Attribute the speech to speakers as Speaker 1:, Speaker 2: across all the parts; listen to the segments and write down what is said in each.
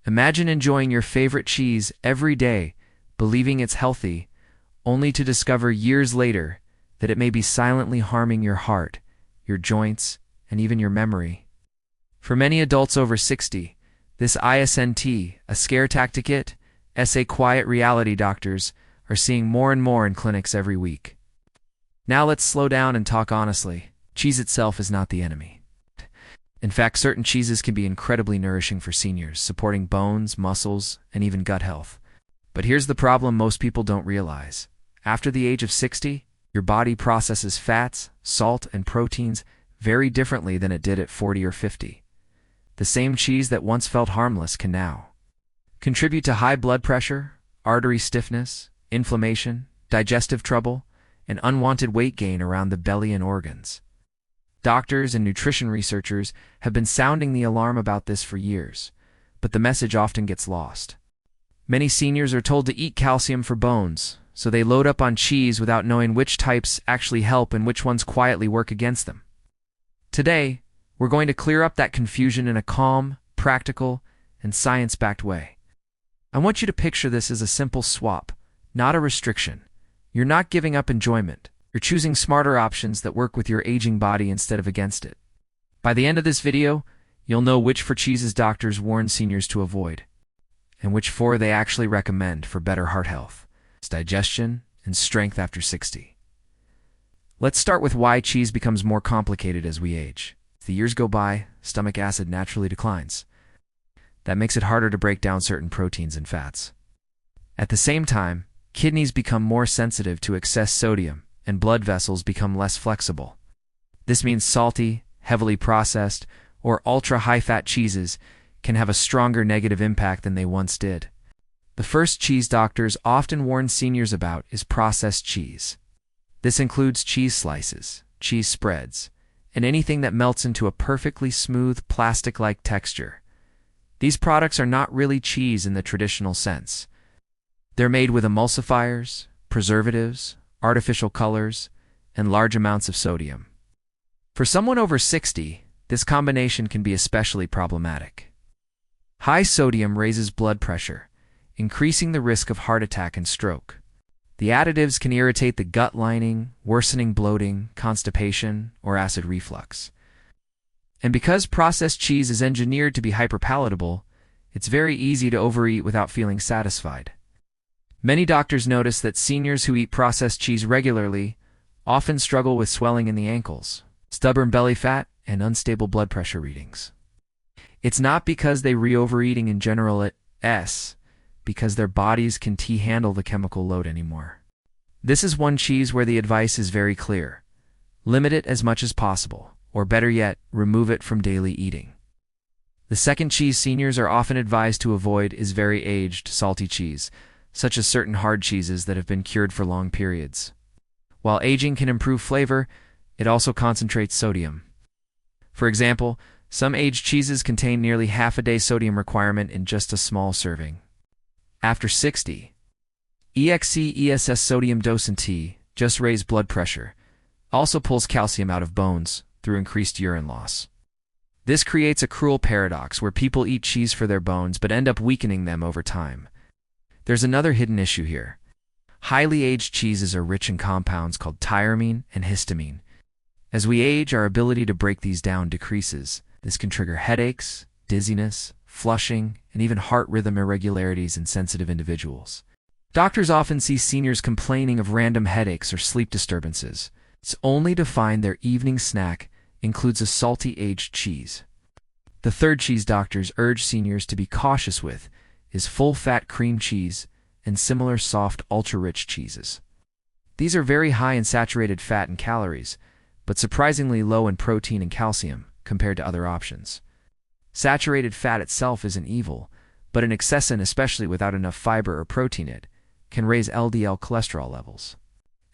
Speaker 1: Imagine enjoying your favorite cheese every day, believing it's healthy, only to discover years later that it may be silently harming your heart, your joints, and even your memory. For many adults over 60, this isn't a scare tactic. It's a quiet reality doctors are seeing more and more in clinics every week. Now let's slow down and talk honestly. Cheese itself is not the enemy. In fact, certain cheeses can be incredibly nourishing for seniors, supporting bones, muscles, and even gut health. But here's the problem most people don't realize. After the age of 60, your body processes fats, salt, and proteins very differently than it did at 40 or 50. The same cheese that once felt harmless can now contribute to high blood pressure, artery stiffness, inflammation, digestive trouble, and unwanted weight gain around the belly and organs. Doctors and nutrition researchers have been sounding the alarm about this for years, but the message often gets lost. Many seniors are told to eat calcium for bones, so they load up on cheese without knowing which types actually help and which ones quietly work against them. Today, we're going to clear up that confusion in a calm, practical, and science-backed way. I want you to picture this as a simple swap, not a restriction. You're not giving up enjoyment. You're choosing smarter options that work with your aging body instead of against it. By the end of this video, you'll know which 4 cheeses doctors warn seniors to avoid, and which 4 they actually recommend for better heart health, digestion, and strength after 60. Let's start with why cheese becomes more complicated as we age. As the years go by, stomach acid naturally declines. That makes it harder to break down certain proteins and fats. At the same time, kidneys become more sensitive to excess sodium, and blood vessels become less flexible. This means salty, heavily processed, or ultra-high-fat cheeses can have a stronger negative impact than they once did. The first cheese doctors often warn seniors about is processed cheese. This includes cheese slices, cheese spreads, and anything that melts into a perfectly smooth, plastic-like texture. These products are not really cheese in the traditional sense. They're made with emulsifiers, preservatives, artificial colors, and large amounts of sodium. For someone over 60, this combination can be especially problematic. High sodium raises blood pressure, increasing the risk of heart attack and stroke. The additives can irritate the gut lining, worsening bloating, constipation, or acid reflux. And because processed cheese is engineered to be hyperpalatable, it's very easy to overeat without feeling satisfied. Many doctors notice that seniors who eat processed cheese regularly often struggle with swelling in the ankles, stubborn belly fat, and unstable blood pressure readings. It's not because they overeating in general, it's because their bodies can't handle the chemical load anymore. This is one cheese where the advice is very clear. Limit it as much as possible, or better yet, remove it from daily eating. The second cheese seniors are often advised to avoid is very aged, salty cheese, such as certain hard cheeses that have been cured for long periods. While aging can improve flavor, it also concentrates sodium. For example, some aged cheeses contain nearly half a day sodium requirement in just a small serving. After 60, EXCESS sodium dose in tea, just raise blood pressure, also pulls calcium out of bones through increased urine loss. This creates a cruel paradox where people eat cheese for their bones but end up weakening them over time. There's another hidden issue here. Highly aged cheeses are rich in compounds called tyramine and histamine. As we age, our ability to break these down decreases. This can trigger headaches, dizziness, flushing, and even heart rhythm irregularities in sensitive individuals. Doctors often see seniors complaining of random headaches or sleep disturbances. It's only to find their evening snack includes a salty aged cheese. The third cheese doctors urge seniors to be cautious with is full-fat cream cheese and similar soft, ultra-rich cheeses. These are very high in saturated fat and calories, but surprisingly low in protein and calcium compared to other options. Saturated fat itself isn't evil, but in excess, and especially without enough fiber or protein, it can raise LDL cholesterol levels.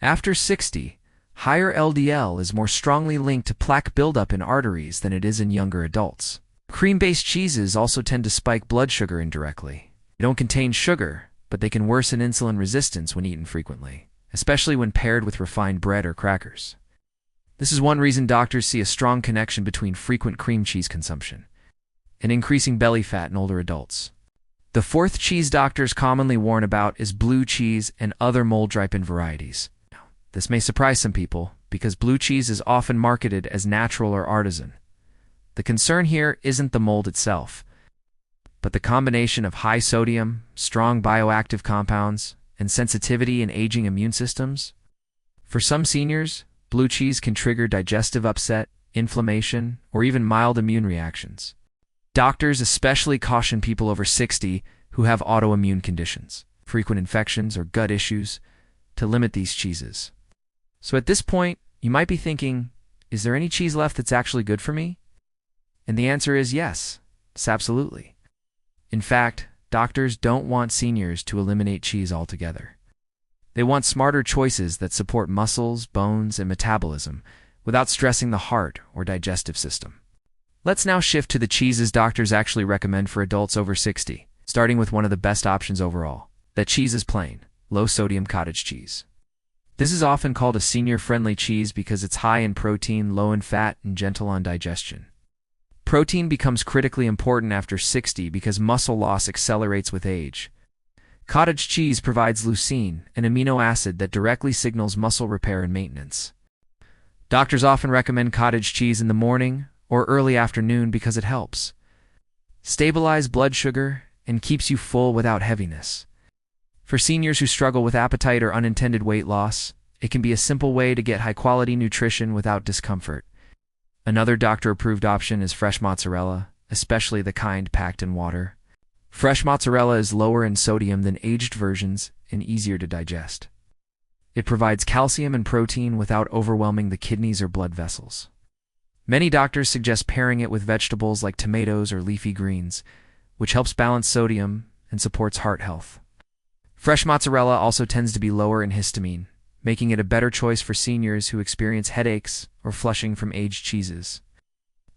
Speaker 1: After 60, higher LDL is more strongly linked to plaque buildup in arteries than it is in younger adults. Cream-based cheeses also tend to spike blood sugar indirectly. They don't contain sugar, but they can worsen insulin resistance when eaten frequently, especially when paired with refined bread or crackers. This is one reason doctors see a strong connection between frequent cream cheese consumption and increasing belly fat in older adults. The fourth cheese doctors commonly warn about is blue cheese and other mold-ripened varieties. This may surprise some people because blue cheese is often marketed as natural or artisan. The concern here isn't the mold itself, but the combination of high sodium, strong bioactive compounds, and sensitivity in aging immune systems. For some seniors, blue cheese can trigger digestive upset, inflammation, or even mild immune reactions. Doctors especially caution people over 60 who have autoimmune conditions, frequent infections, or gut issues to limit these cheeses. So at this point, you might be thinking, is there any cheese left that's actually good for me? And the answer is yes, it's absolutely. In fact, doctors don't want seniors to eliminate cheese altogether. They want smarter choices that support muscles, bones, and metabolism without stressing the heart or digestive system. Let's now shift to the cheeses doctors actually recommend for adults over 60, starting with one of the best options overall. That cheese is plain, low-sodium cottage cheese. This is often called a senior-friendly cheese because it's high in protein, low in fat, and gentle on digestion. Protein becomes critically important after 60 because muscle loss accelerates with age. Cottage cheese provides leucine, an amino acid that directly signals muscle repair and maintenance. Doctors often recommend cottage cheese in the morning or early afternoon because it helps stabilize blood sugar and keeps you full without heaviness. For seniors who struggle with appetite or unintended weight loss, it can be a simple way to get high-quality nutrition without discomfort. Another doctor-approved option is fresh mozzarella, especially the kind packed in water. Fresh mozzarella is lower in sodium than aged versions and easier to digest. It provides calcium and protein without overwhelming the kidneys or blood vessels. Many doctors suggest pairing it with vegetables like tomatoes or leafy greens, which helps balance sodium and supports heart health. Fresh mozzarella also tends to be lower in histamine, making it a better choice for seniors who experience headaches or flushing from aged cheeses.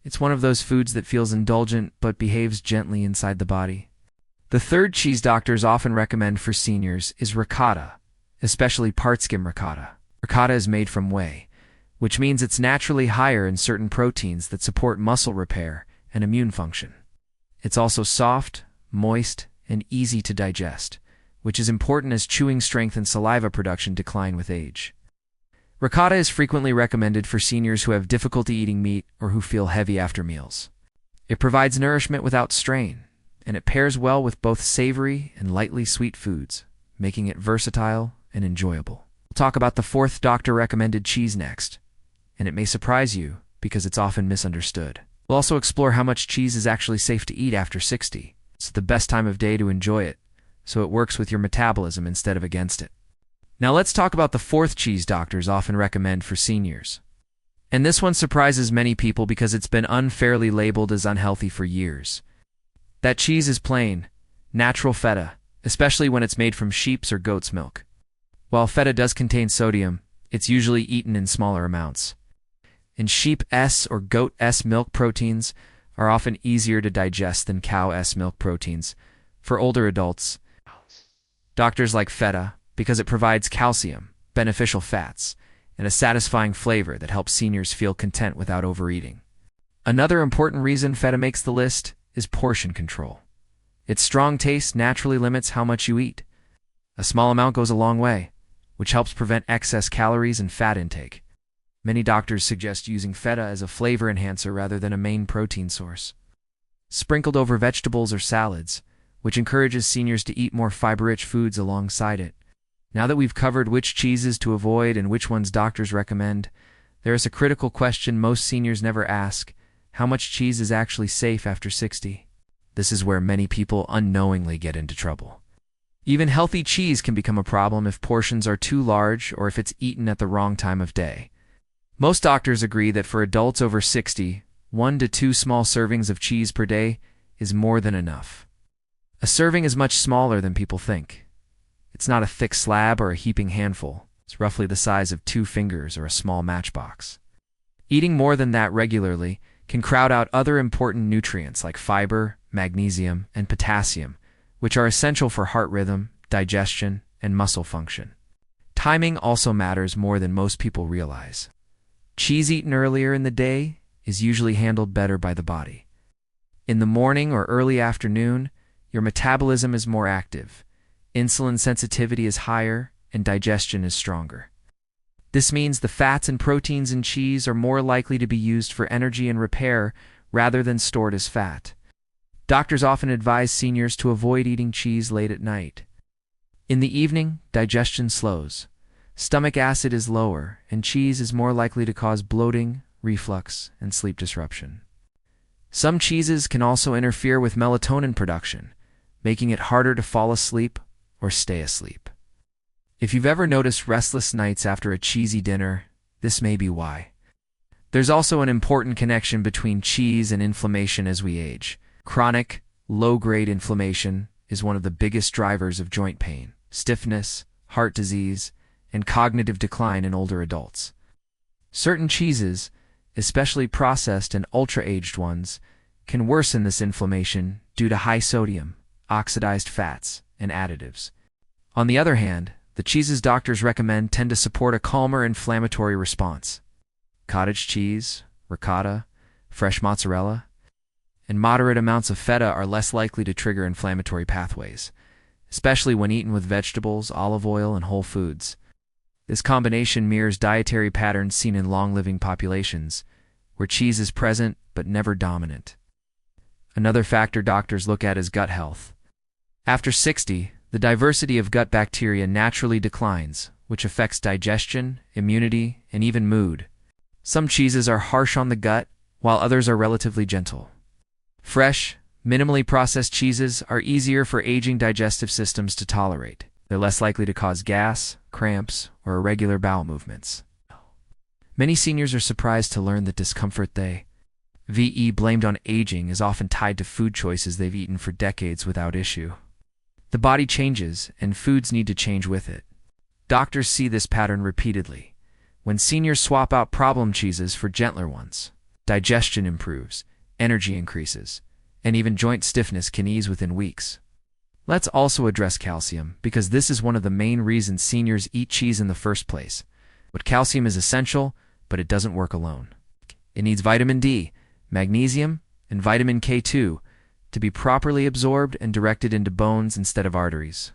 Speaker 1: It's one of those foods that feels indulgent but behaves gently inside the body. The third cheese doctors often recommend for seniors is ricotta, especially part-skim ricotta. Ricotta is made from whey, which means it's naturally higher in certain proteins that support muscle repair and immune function. It's also soft, moist, and easy to digest, which is important as chewing strength and saliva production decline with age. Ricotta is frequently recommended for seniors who have difficulty eating meat or who feel heavy after meals. It provides nourishment without strain, and it pairs well with both savory and lightly sweet foods, making it versatile and enjoyable. We'll talk about the fourth doctor-recommended cheese next, and it may surprise you because it's often misunderstood. We'll also explore how much cheese is actually safe to eat after 60. It's the best time of day to enjoy it, so it works with your metabolism instead of against it. Now let's talk about the fourth cheese doctors often recommend for seniors. And this one surprises many people because it's been unfairly labeled as unhealthy for years. That cheese is plain, natural feta, especially when it's made from sheep's or goat's milk. While feta does contain sodium, it's usually eaten in smaller amounts. And sheep S or goat S milk proteins are often easier to digest than cow S milk proteins. For older adults, doctors like feta because it provides calcium, beneficial fats, and a satisfying flavor that helps seniors feel content without overeating. Another important reason feta makes the list is portion control. Its strong taste naturally limits how much you eat. A small amount goes a long way, which helps prevent excess calories and fat intake. Many doctors suggest using feta as a flavor enhancer rather than a main protein source. Sprinkled over vegetables or salads, which encourages seniors to eat more fiber-rich foods alongside it. Now that we've covered which cheeses to avoid and which ones doctors recommend, there is a critical question most seniors never ask: how much cheese is actually safe after 60? This is where many people unknowingly get into trouble. Even healthy cheese can become a problem if portions are too large or if it's eaten at the wrong time of day. Most doctors agree that for adults over 60, 1 to 2 small servings of cheese per day is more than enough. A serving is much smaller than people think. It's not a thick slab or a heaping handful. It's roughly the size of 2 fingers or a small matchbox. Eating more than that regularly can crowd out other important nutrients like fiber, magnesium, and potassium, which are essential for heart rhythm, digestion, and muscle function. Timing also matters more than most people realize. Cheese eaten earlier in the day is usually handled better by the body. In the morning or early afternoon, your metabolism is more active, insulin sensitivity is higher, and digestion is stronger. This means the fats and proteins in cheese are more likely to be used for energy and repair rather than stored as fat. Doctors often advise seniors to avoid eating cheese late at night. In the evening, digestion slows. Stomach acid is lower, and cheese is more likely to cause bloating, reflux, and sleep disruption. Some cheeses can also interfere with melatonin production, making it harder to fall asleep or stay asleep. If you've ever noticed restless nights after a cheesy dinner, this may be why. There's also an important connection between cheese and inflammation as we age. Chronic, low-grade inflammation is one of the biggest drivers of joint pain, stiffness, heart disease, and cognitive decline in older adults. Certain cheeses, especially processed and ultra-aged ones, can worsen this inflammation due to high sodium, oxidized fats, and additives. On the other hand, the cheeses doctors recommend tend to support a calmer inflammatory response. Cottage cheese, ricotta, fresh mozzarella, and moderate amounts of feta are less likely to trigger inflammatory pathways, especially when eaten with vegetables, olive oil, and whole foods. This combination mirrors dietary patterns seen in long-living populations, where cheese is present but never dominant. Another factor doctors look at is gut health. After 60, the diversity of gut bacteria naturally declines, which affects digestion, immunity, and even mood. Some cheeses are harsh on the gut, while others are relatively gentle. Fresh, minimally processed cheeses are easier for aging digestive systems to tolerate. They're less likely to cause gas, cramps, or irregular bowel movements. Many seniors are surprised to learn that discomfort they blamed on aging is often tied to food choices they've eaten for decades without issue. The body changes, and foods need to change with it. Doctors see this pattern repeatedly. When seniors swap out problem cheeses for gentler ones, digestion improves, energy increases, and even joint stiffness can ease within weeks. Let's also address calcium, because this is one of the main reasons seniors eat cheese in the first place. But calcium is essential, but it doesn't work alone. It needs vitamin D, magnesium, and vitamin K2 to be properly absorbed and directed into bones instead of arteries.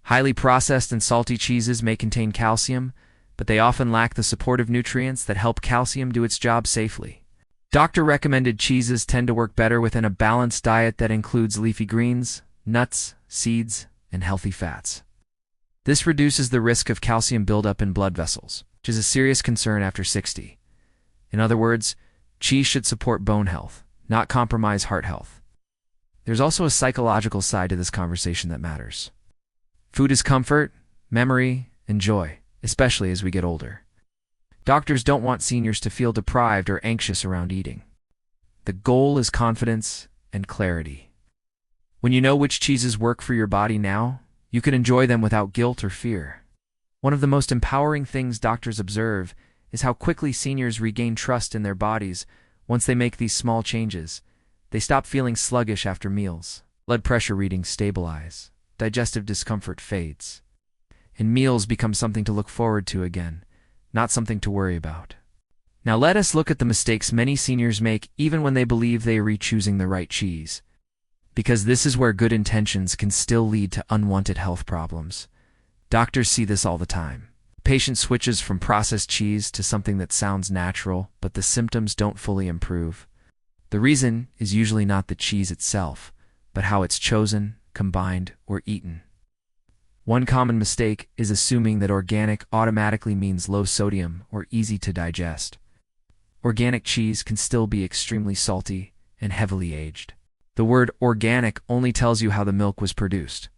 Speaker 1: Highly processed and salty cheeses may contain calcium, but they often lack the supportive nutrients that help calcium do its job safely. Doctor-recommended cheeses tend to work better within a balanced diet that includes leafy greens, nuts, seeds, and healthy fats. This reduces the risk of calcium buildup in blood vessels, which is a serious concern after 60. In other words, cheese should support bone health, not compromise heart health. There's also a psychological side to this conversation that matters. Food is comfort, memory, and joy, especially as we get older. Doctors don't want seniors to feel deprived or anxious around eating. The goal is confidence and clarity. When you know which cheeses work for your body now, you can enjoy them without guilt or fear. One of the most empowering things doctors observe is how quickly seniors regain trust in their bodies once they make these small changes. They stop feeling sluggish after meals. Blood pressure readings stabilize. Digestive discomfort fades. And meals become something to look forward to again, not something to worry about. Now let us look at the mistakes many seniors make even when they believe they are choosing the right cheese. Because this is where good intentions can still lead to unwanted health problems. Doctors see this all the time. The patient switches from processed cheese to something that sounds natural, but the symptoms don't fully improve. The reason is usually not the cheese itself, but how it's chosen, combined, or eaten. One common mistake is assuming that organic automatically means low sodium or easy to digest. Organic cheese can still be extremely salty and heavily aged. The word organic only tells you how the milk was produced,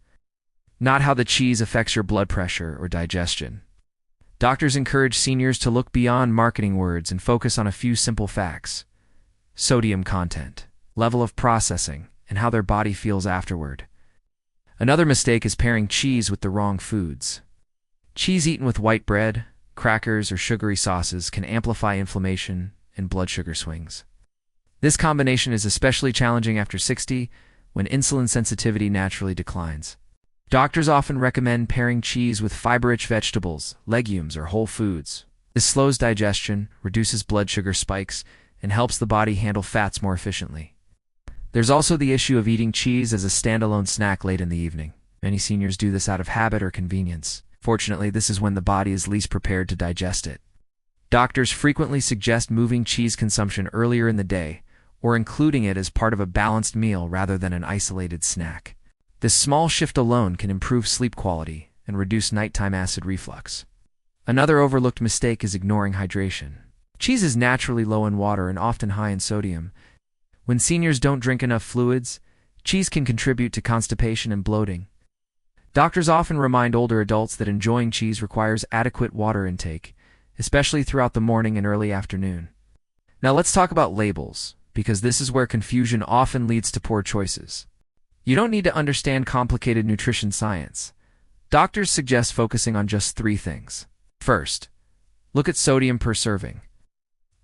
Speaker 1: not how the cheese affects your blood pressure or digestion. Doctors encourage seniors to look beyond marketing words and focus on a few simple facts: sodium content, level of processing, and how their body feels afterward. Another mistake is pairing cheese with the wrong foods. Cheese eaten with white bread, crackers, or sugary sauces can amplify inflammation and blood sugar swings. This combination is especially challenging after 60, when insulin sensitivity naturally declines. Doctors often recommend pairing cheese with fiber-rich vegetables, legumes, or whole foods. This slows digestion, reduces blood sugar spikes, and helps the body handle fats more efficiently. There's also the issue of eating cheese as a standalone snack late in the evening. Many seniors do this out of habit or convenience. Fortunately, this is when the body is least prepared to digest it. Doctors frequently suggest moving cheese consumption earlier in the day or including it as part of a balanced meal rather than an isolated snack. This small shift alone can improve sleep quality and reduce nighttime acid reflux. Another overlooked mistake is ignoring hydration. Cheese is naturally low in water and often high in sodium. When seniors don't drink enough fluids, cheese can contribute to constipation and bloating. Doctors often remind older adults that enjoying cheese requires adequate water intake, especially throughout the morning and early afternoon. Now let's talk about labels, because this is where confusion often leads to poor choices. You don't need to understand complicated nutrition science. Doctors suggest focusing on just 3 things. First, look at sodium per serving.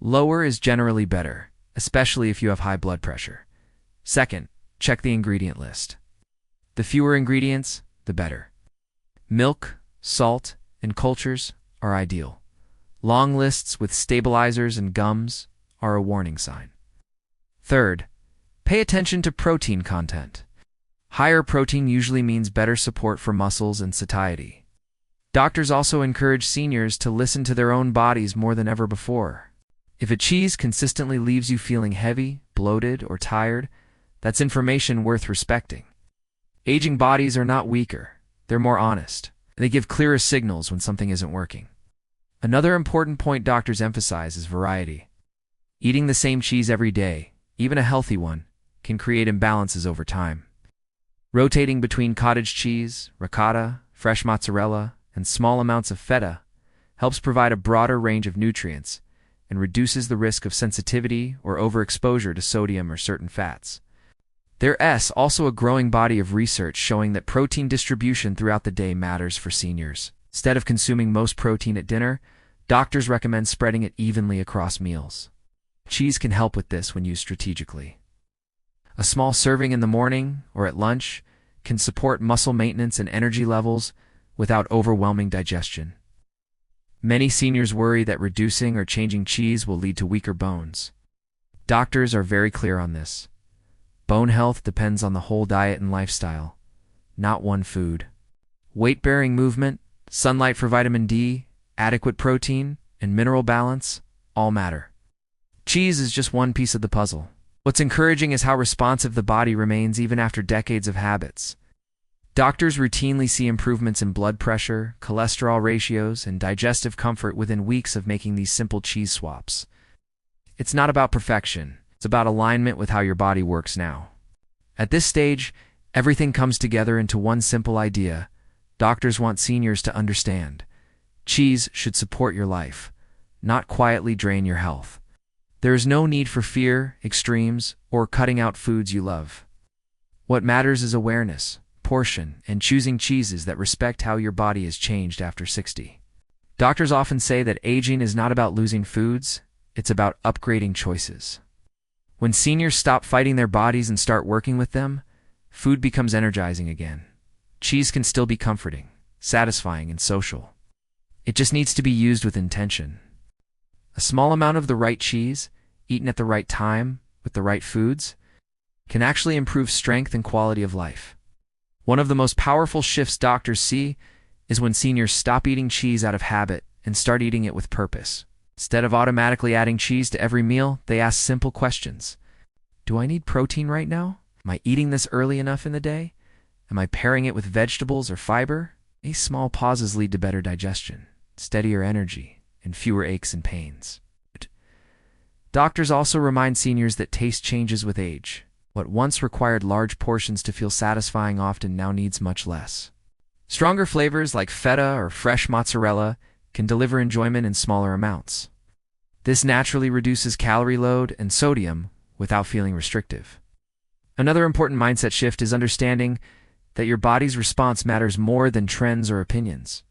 Speaker 1: Lower is generally better, especially if you have high blood pressure. Second, check the ingredient list. The fewer ingredients, the better. Milk, salt, and cultures are ideal. Long lists with stabilizers and gums are a warning sign. Third, pay attention to protein content. Higher protein usually means better support for muscles and satiety. Doctors also encourage seniors to listen to their own bodies more than ever before. If a cheese consistently leaves you feeling heavy, bloated, or tired, that's information worth respecting. Aging bodies are not weaker, they're more honest. They give clearer signals when something isn't working. Another important point doctors emphasize is variety. Eating the same cheese every day, even a healthy one, can create imbalances over time. Rotating between cottage cheese, ricotta, fresh mozzarella, and small amounts of feta helps provide a broader range of nutrients and reduces the risk of sensitivity or overexposure to sodium or certain fats. There's also a growing body of research showing that protein distribution throughout the day matters for seniors. Instead of consuming most protein at dinner, doctors recommend spreading it evenly across meals. Cheese can help with this when used strategically. A small serving in the morning or at lunch can support muscle maintenance and energy levels without overwhelming digestion. Many seniors worry that reducing or changing cheese will lead to weaker bones. Doctors are very clear on this. Bone health depends on the whole diet and lifestyle, not one food. Weight-bearing movement, sunlight for vitamin D, adequate protein, and mineral balance all matter. Cheese is just one piece of the puzzle. What's encouraging is how responsive the body remains even after decades of habits. Doctors routinely see improvements in blood pressure, cholesterol ratios, and digestive comfort within weeks of making these simple cheese swaps. It's not about perfection. It's about alignment with how your body works now. At this stage, everything comes together into one simple idea. Doctors want seniors to understand. Cheese should support your life, not quietly drain your health. There is no need for fear, extremes, or cutting out foods you love. What matters is awareness, portion, and choosing cheeses that respect how your body has changed after 60. Doctors often say that aging is not about losing foods, it's about upgrading choices. When seniors stop fighting their bodies and start working with them, food becomes energizing again. Cheese can still be comforting, satisfying, and social. It just needs to be used with intention. A small amount of the right cheese, eaten at the right time, with the right foods, can actually improve strength and quality of life. One of the most powerful shifts doctors see is when seniors stop eating cheese out of habit and start eating it with purpose. Instead of automatically adding cheese to every meal, they ask simple questions. Do I need protein right now? Am I eating this early enough in the day? Am I pairing it with vegetables or fiber? These small pauses lead to better digestion, steadier energy, and fewer aches and pains. Doctors also remind seniors that taste changes with age. What once required large portions to feel satisfying often now needs much less. Stronger flavors like feta or fresh mozzarella can deliver enjoyment in smaller amounts. This naturally reduces calorie load and sodium without feeling restrictive. Another important mindset shift is understanding that your body's response matters more than trends or opinions.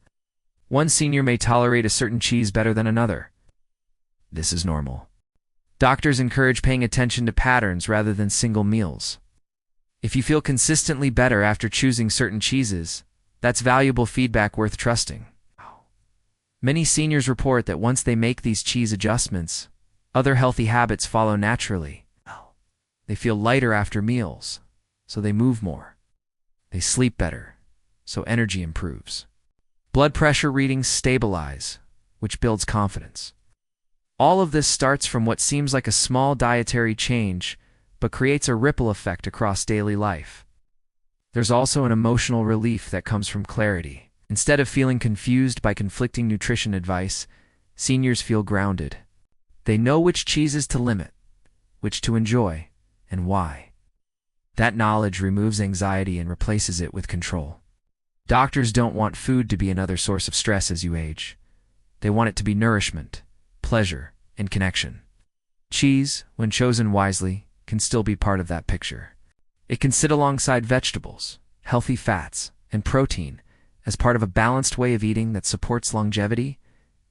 Speaker 1: One senior may tolerate a certain cheese better than another. This is normal. Doctors encourage paying attention to patterns rather than single meals. If you feel consistently better after choosing certain cheeses, that's valuable feedback worth trusting. Many seniors report that once they make these cheese adjustments, other healthy habits follow naturally. They feel lighter after meals, so they move more. They sleep better, so energy improves. Blood pressure readings stabilize, which builds confidence. All of this starts from what seems like a small dietary change, but creates a ripple effect across daily life. There's also an emotional relief that comes from clarity. Instead of feeling confused by conflicting nutrition advice, seniors feel grounded. They know which cheeses to limit, which to enjoy, and why. That knowledge removes anxiety and replaces it with control. Doctors don't want food to be another source of stress as you age. They want it to be nourishment, pleasure, and connection. Cheese, when chosen wisely, can still be part of that picture. It can sit alongside vegetables, healthy fats, and protein as part of a balanced way of eating that supports longevity,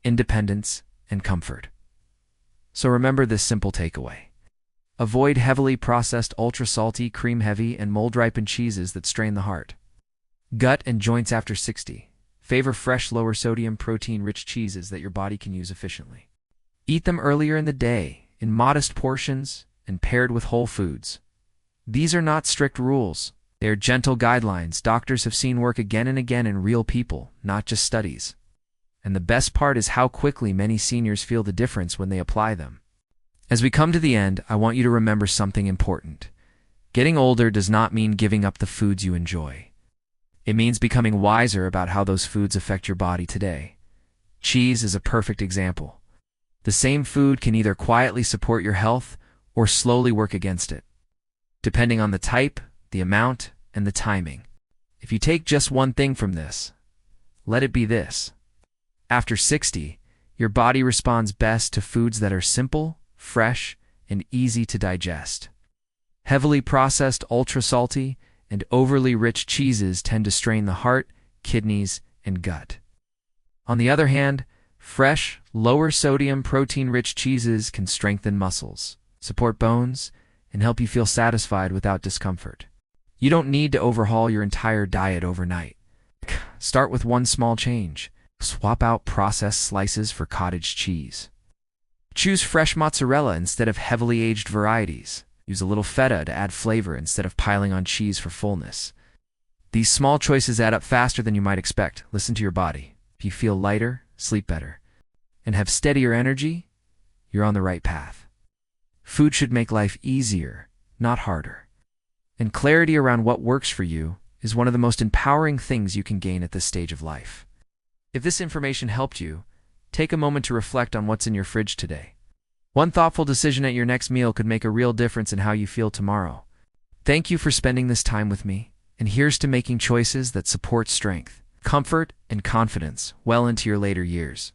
Speaker 1: independence, and comfort. So remember this simple takeaway. Avoid heavily processed, ultra-salty, cream-heavy, and mold-ripened cheeses that strain the heart. Gut and joints after 60. Favor fresh, lower-sodium, protein-rich cheeses that your body can use efficiently. Eat them earlier in the day, in modest portions, and paired with whole foods. These are not strict rules. They are gentle guidelines doctors have seen work again and again in real people, not just studies. And the best part is how quickly many seniors feel the difference when they apply them. As we come to the end, I want you to remember something important. Getting older does not mean giving up the foods you enjoy. It means becoming wiser about how those foods affect your body today. Cheese is a perfect example. The same food can either quietly support your health or slowly work against it, depending on the type, the amount, and the timing. If you take just one thing from this, let it be this. After 60, your body responds best to foods that are simple, fresh, and easy to digest. Heavily processed, ultra-salty, and overly rich cheeses tend to strain the heart, kidneys, and gut. On the other hand, fresh, lower-sodium, protein-rich cheeses can strengthen muscles, support bones, and help you feel satisfied without discomfort. You don't need to overhaul your entire diet overnight. Start with one small change. Swap out processed slices for cottage cheese. Choose fresh mozzarella instead of heavily aged varieties. Use a little feta to add flavor instead of piling on cheese for fullness. These small choices add up faster than you might expect. Listen to your body. If you feel lighter, sleep better, and have steadier energy, you're on the right path. Food should make life easier, not harder. And clarity around what works for you is one of the most empowering things you can gain at this stage of life. If this information helped you, take a moment to reflect on what's in your fridge today. One thoughtful decision at your next meal could make a real difference in how you feel tomorrow. Thank you for spending this time with me, and here's to making choices that support strength, comfort, and confidence well into your later years.